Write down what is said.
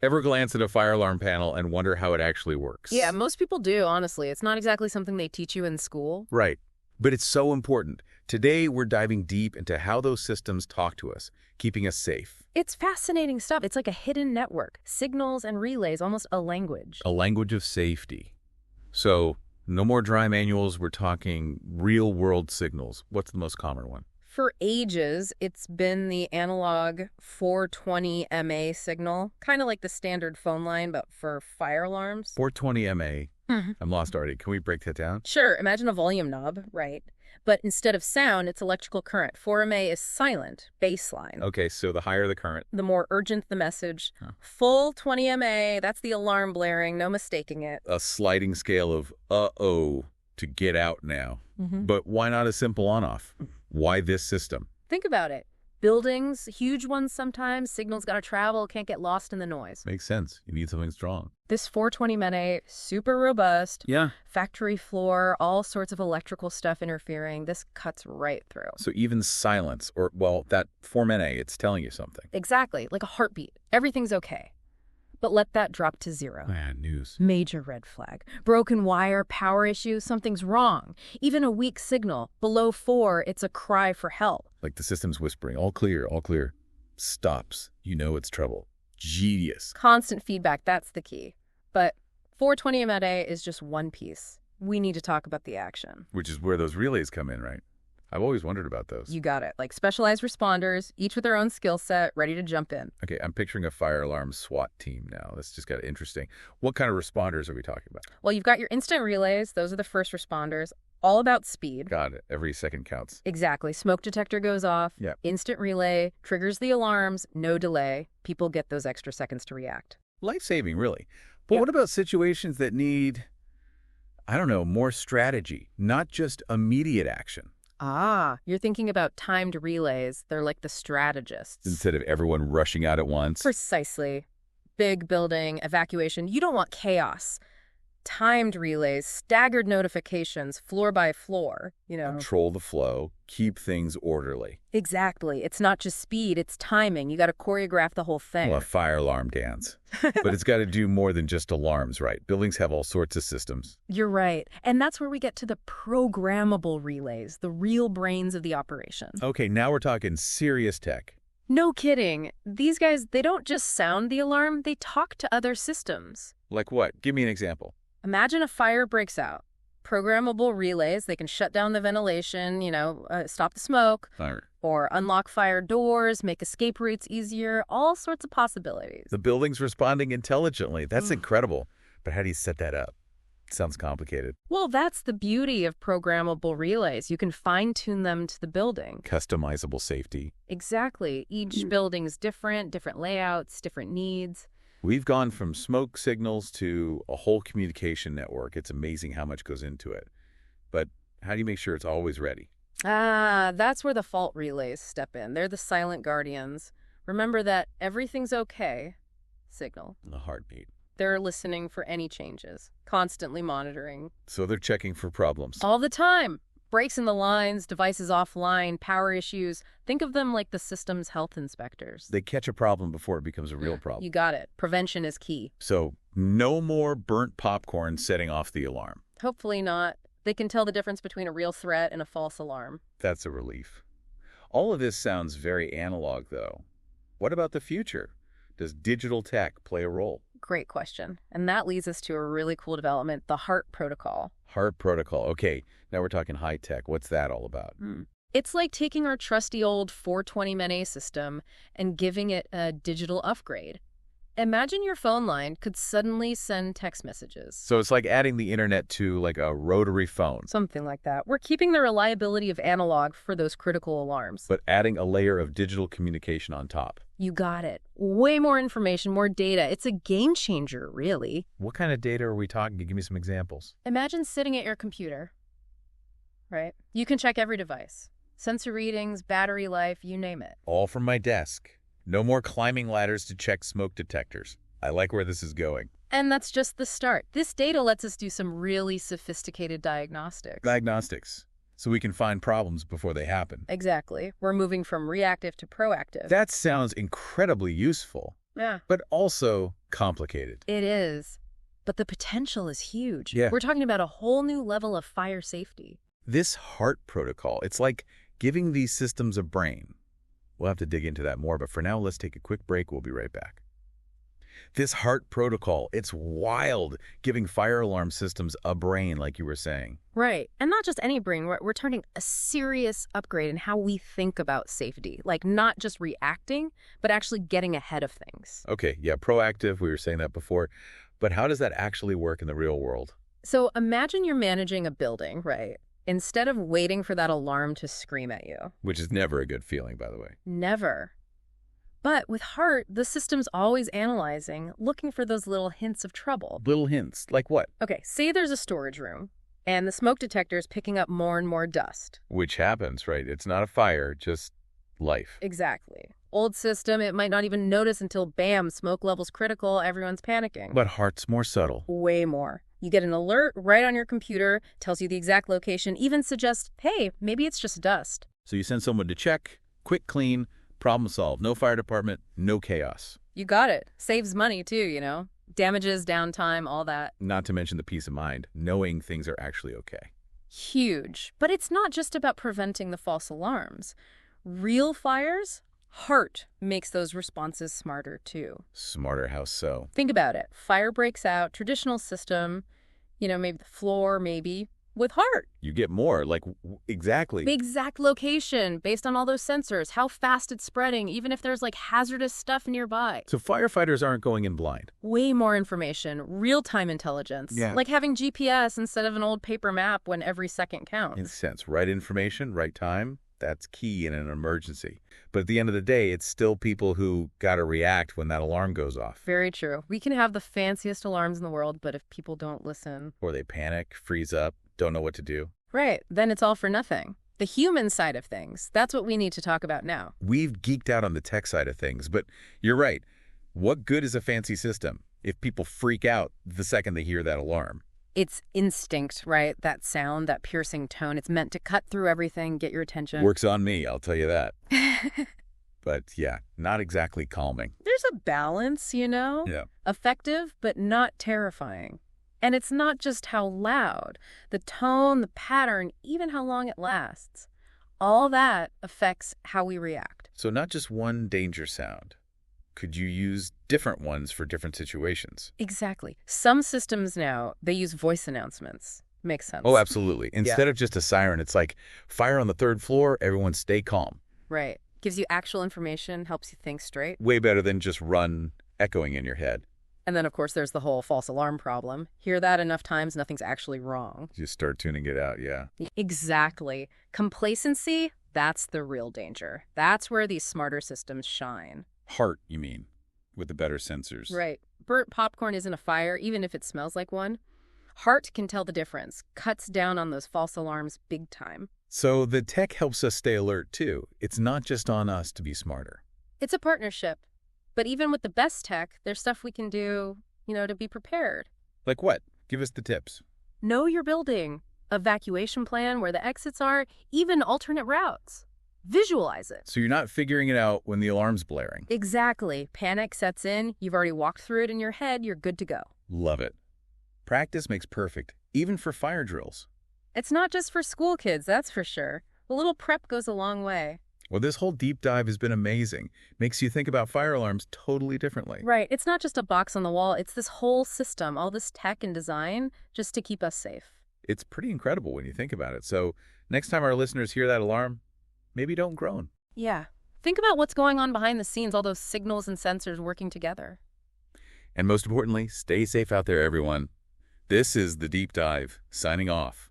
Ever glance at a fire alarm panel and wonder how it actually works? Yeah, most people do, honestly. It's not exactly something they teach you in school. Right. But it's so important. Today, we're diving deep into how those systems talk to us, keeping us safe. It's fascinating stuff. It's like a hidden network. Signals and relays, almost a language. A language of safety. So, no more dry manuals. We're talking real-world signals. What's the most common one? For ages, it's been the analog 420 MA signal, kind of like the standard phone line, but for fire alarms. 420 MA. I'm lost already. Can we break that down? Sure, imagine a volume knob, right? But instead of sound, it's electrical current. 4MA is silent, baseline. Okay, so the higher the current. The more urgent the message. Full 20MA, that's the alarm blaring, no mistaking it. A sliding scale of uh-oh to get out now. But why not a simple on-off? Why this system? Think about it. Buildings, huge ones sometimes, signals gotta travel, can't get lost in the noise. Makes sense. You need something strong. This 420 MA, super robust. Yeah. Factory floor, all sorts of electrical stuff interfering. This cuts right through. So even silence, or, well, that 4MA, it's telling you something. Exactly, like a heartbeat. Everything's okay. But let that drop to 0. Bad news. Major red flag. Broken wire, power issue, something's wrong. Even a weak signal. Below 4, it's a cry for help. Like the system's whispering, all clear, all clear. Stops. You know it's trouble. Genius. Constant feedback, that's the key. But 420 MA is just one piece. We need to talk about the action. Which is where those relays come in, right? I've always wondered about those. You got it. Like specialized responders, each with their own skill set, ready to jump in. Okay, I'm picturing a fire alarm SWAT team now. That's just got interesting. What kind of responders are we talking about? Well, you've got your instant relays. Those are the first responders. All about speed. Got it. Every second counts. Exactly. Smoke detector goes off. Yeah. Instant relay triggers the alarms. No delay. People get those extra seconds to react. Life-saving, really. But what about situations that need, I don't know, more strategy, not just immediate action? Ah, you're thinking about timed relays. They're like the strategists. Instead of everyone rushing out at once? Precisely. Big building, evacuation. You don't want chaos. Timed relays, staggered notifications, floor by floor, Control the flow, keep things orderly. Exactly. It's not just speed, it's timing. You got to choreograph the whole thing. Well, a fire alarm dance. But it's got to do more than just alarms, right? Buildings have all sorts of systems. You're right. And that's where we get to the programmable relays, the real brains of the operation. Okay, now we're talking serious tech. No kidding. These guys, they don't just sound the alarm, they talk to other systems. Like what? Give me an example. Imagine a fire breaks out. Programmable relays, they can shut down the ventilation, stop the smoke, or unlock fire doors, make escape routes easier, all sorts of possibilities. The building's responding intelligently. That's incredible. But how do you set that up? Sounds complicated. Well, that's the beauty of programmable relays. You can fine-tune them to the building. Customizable safety. Exactly. Each building's different layouts, different needs. We've gone from smoke signals to a whole communication network. It's amazing how much goes into it. But how do you make sure it's always ready? Ah, that's where the fault relays step in. They're the silent guardians. Remember that everything's okay signal. The heartbeat. They're listening for any changes, constantly monitoring. So they're checking for problems. All the time. Breaks in the lines, devices offline, power issues. Think of them like the system's health inspectors. They catch a problem before it becomes a real problem. You got it. Prevention is key. So no more burnt popcorn setting off the alarm. Hopefully not. They can tell the difference between a real threat and a false alarm. That's a relief. All of this sounds very analog, though. What about the future? Does digital tech play a role? Great question. And that leads us to a really cool development, the HART protocol. HART protocol. Okay, now we're talking high tech. What's that all about? It's like taking our trusty old 420 MA system and giving it a digital upgrade. Imagine your phone line could suddenly send text messages. So it's like adding the internet to like a rotary phone. Something like that. We're keeping the reliability of analog for those critical alarms. But adding a layer of digital communication on top. You got it. Way more information, more data. It's a game changer, really. What kind of data are we talking? Give me some examples. Imagine sitting at your computer, right? You can check every device. Sensor readings, battery life, you name it. All from my desk. No more climbing ladders to check smoke detectors. I like where this is going. And that's just the start. This data lets us do some really sophisticated diagnostics. Diagnostics. So we can find problems before they happen. Exactly. We're moving from reactive to proactive. That sounds incredibly useful. Yeah. but also complicated. It is. But the potential is huge. Yeah. We're talking about a whole new level of fire safety. This HART protocol, it's like giving these systems a brain. We'll have to dig into that more, but for now, let's take a quick break. We'll be right back. This HART protocol, it's wild, giving fire alarm systems a brain, like you were saying. Right. And not just any brain. We're turning a serious upgrade in how we think about safety. Like not just reacting, but actually getting ahead of things. Okay, yeah, proactive, we were saying that before. But how does that actually work in the real world? So imagine you're managing a building, right? Instead of waiting for that alarm to scream at you. Which is never a good feeling, by the way. Never. But with HART, the system's always analyzing, looking for those little hints of trouble. Little hints, like what? Okay, say there's a storage room, and the smoke detector is picking up more and more dust. Which happens, right? It's not a fire, just life. Exactly. Old system, it might not even notice until, bam, smoke level's critical, everyone's panicking. But HART's more subtle. Way more. You get an alert right on your computer, tells you the exact location, even suggests, hey, maybe it's just dust. So you send someone to check, quick clean, problem solved. No fire department, no chaos. You got it. Saves money too, you know. Damages, downtime, all that. Not to mention the peace of mind, knowing things are actually okay. Huge. But it's not just about preventing the false alarms. Real fires? HART makes those responses smarter too. Smarter, how so? Think about it. Fire breaks out, traditional system, maybe the floor, maybe. With HART. You get more, like exactly. The exact location, based on all those sensors, how fast it's spreading, even if there's like hazardous stuff nearby. So firefighters aren't going in blind. Way more information, real-time intelligence. Yeah. Like having GPS instead of an old paper map when every second counts. In a sense, right information, right time, that's key in an emergency. But at the end of the day, it's still people who got to react when that alarm goes off. Very true. We can have the fanciest alarms in the world, but if people don't listen... Or they panic, freeze up, don't know what to do. Right. Then it's all for nothing. The human side of things, that's what we need to talk about now. We've geeked out on the tech side of things, but you're right. What good is a fancy system if people freak out the second they hear that alarm? It's instinct, right? That sound, that piercing tone. It's meant to cut through everything, get your attention. Works on me, I'll tell you that. But yeah, not exactly calming. There's a balance, Yeah. Effective, but not terrifying. And it's not just how loud. The tone, the pattern, even how long it lasts. All that affects how we react. So not just one danger sound. Could you use different ones for different situations? Exactly. Some systems now, they use voice announcements. Makes sense. Oh, absolutely. Instead of just a siren, it's like, fire on the 3rd floor, everyone stay calm. Right. Gives you actual information, helps you think straight. Way better than just run echoing in your head. And then, of course, there's the whole false alarm problem. Hear that enough times, nothing's actually wrong. Just start tuning it out, yeah. Exactly. Complacency, that's the real danger. That's where these smarter systems shine. HART, you mean, with the better sensors. Right. Burnt popcorn isn't a fire, even if it smells like one. HART can tell the difference, cuts down on those false alarms big time. So the tech helps us stay alert, too. It's not just on us to be smarter. It's a partnership. But even with the best tech, there's stuff we can do, to be prepared. Like what? Give us the tips. Know your building. Evacuation plan, where the exits are, even alternate routes. Visualize it. So you're not figuring it out when the alarm's blaring. Exactly. Panic sets in. You've already walked through it in your head. You're good to go. Love it. Practice makes perfect, even for fire drills. It's not just for school kids, that's for sure. A little prep goes a long way. Well, this whole deep dive has been amazing. Makes you think about fire alarms totally differently. Right. It's not just a box on the wall. It's this whole system, all this tech and design, just to keep us safe. It's pretty incredible when you think about it. So next time our listeners hear that alarm, maybe don't groan. Yeah. Think about what's going on behind the scenes, all those signals and sensors working together. And most importantly, stay safe out there, everyone. This is The Deep Dive, signing off.